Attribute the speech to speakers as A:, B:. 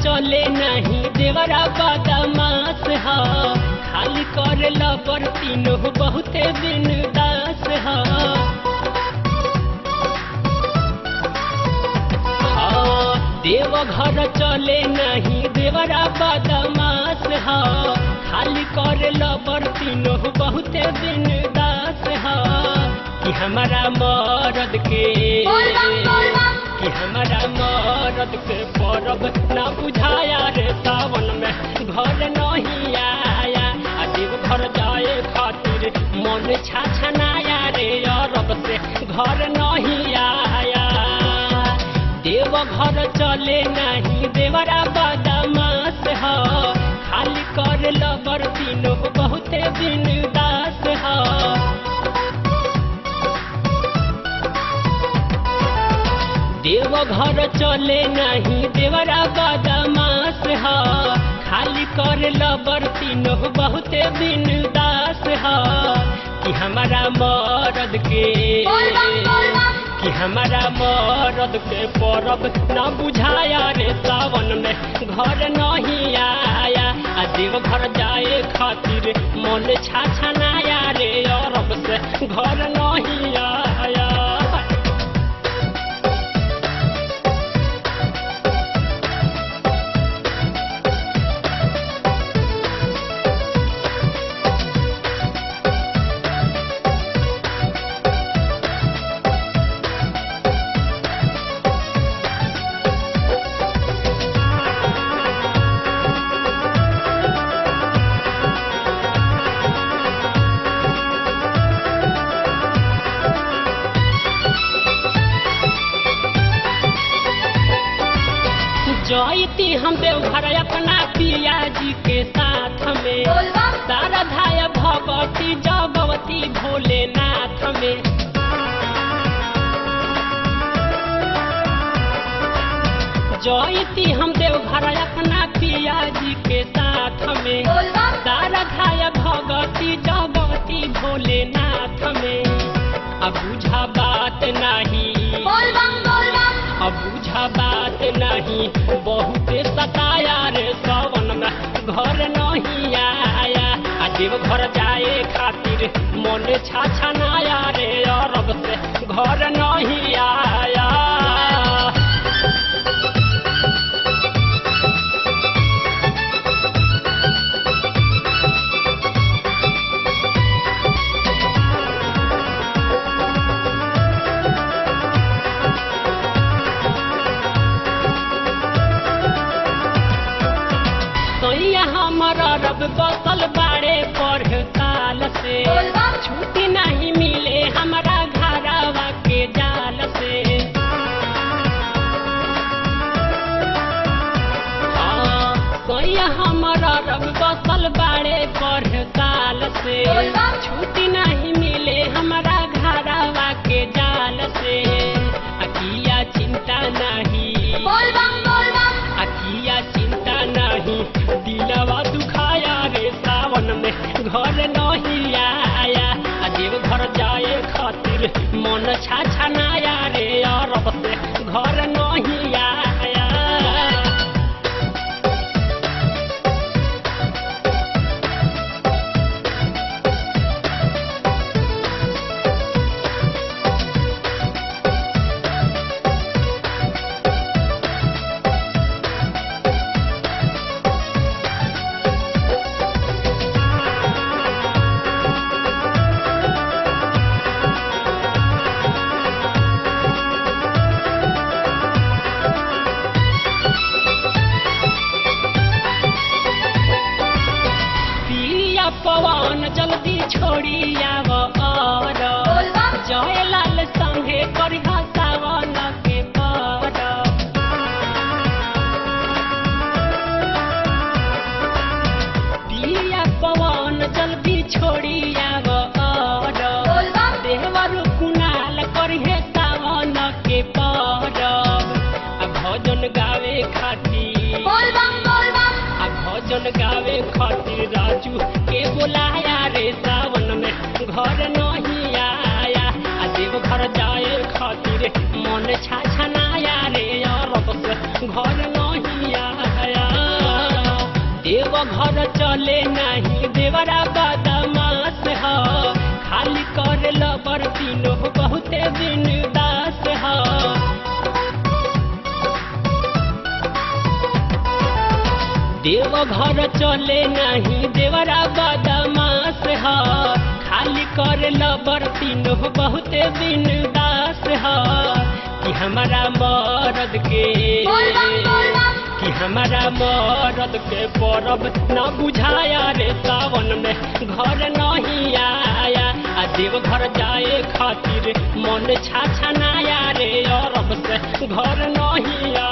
A: चले नहीं देवरा बदमाश ह खाली करे लबर तीनों बहुते बिनदास ह देव घर चले नहीं देवरा बदमाश ह खाली करे लबर तीनों बहुते बिनदास ह कि हमारा मरद के कि हमारा मरद के परब ना बुझाया रे सावन में घर नहीं आया देव घर जाए खातिर मन छाछनाया रे अरब से घर नहीं आया देव घर चले नहीं देवरा बदमाश ह खाली कर लबर तीनों बहुते बिनदास ह देव घर चले नहीं देवरा बदमाश ह खाली कर लबर तीनों बहुते बिनदास ह कि हमारा मरद के कि हमारा मरद के परब ना बुझाया रे सावन में घर नहीं आया देव घर जाए खातिर मन छाछनाया रे अरब से घर नहीं आया जयती हम देवघर अपना पिया जी के साथ में शारदाय भगवती जगवती भोलेनाथ में जयती हम देवघर अपना पिया जी के साथ में शारदाय भगवती जगवती भोलेनाथ में अब बुझा बात नहीं अब बुझा बात नहीं बहुते सताया रे सावन में घर नहीं आया देव घर जाए खातिर मन छाछनाया रे अरब से घर नहीं आया हमारा रब बसल बाड़े पर काल से छुट्टी नहीं मिले हमारा घरवा के जाल से हमारा रब बसल बाड़े पर काल से छुट्टी नहीं मिले हमारा घरवा के जाल से अकिया चिंता नहीं अकिया चिंता नहीं दिलवा दुखाया रे सावन में घर नहीं आया देव घर जाए खातिर मन छाछनाया रे अरब से घर नहीं आया पवन जल्दी छोड़ी आव और जयलाल संगे करिहा सावन के पर पिया पवन जल्दी छोड़ी आव और देवर कुनाल करिहे सावन के पर भजन गावे खातिर भजन गावे खातिर राजू के बुलाया रे सावन में घर नहीं आया देव घर जाए खातिर मन छाछनाया रे अरब से घर नहीं आया। चले नहीं देवरा बदमाश ह खाली कर लबर तीनों बहुते बिनदास ह देव घर चले नहीं देवरा बदमाश ह खाली कर लबर तीनों बहुते बिनदास ह कि हमारा मरद के परब न बुझाया रे सावन में घर नहीं आया आ देव घर जाए खातिर मन छाछनाया रे अरब से घर नहीं आया।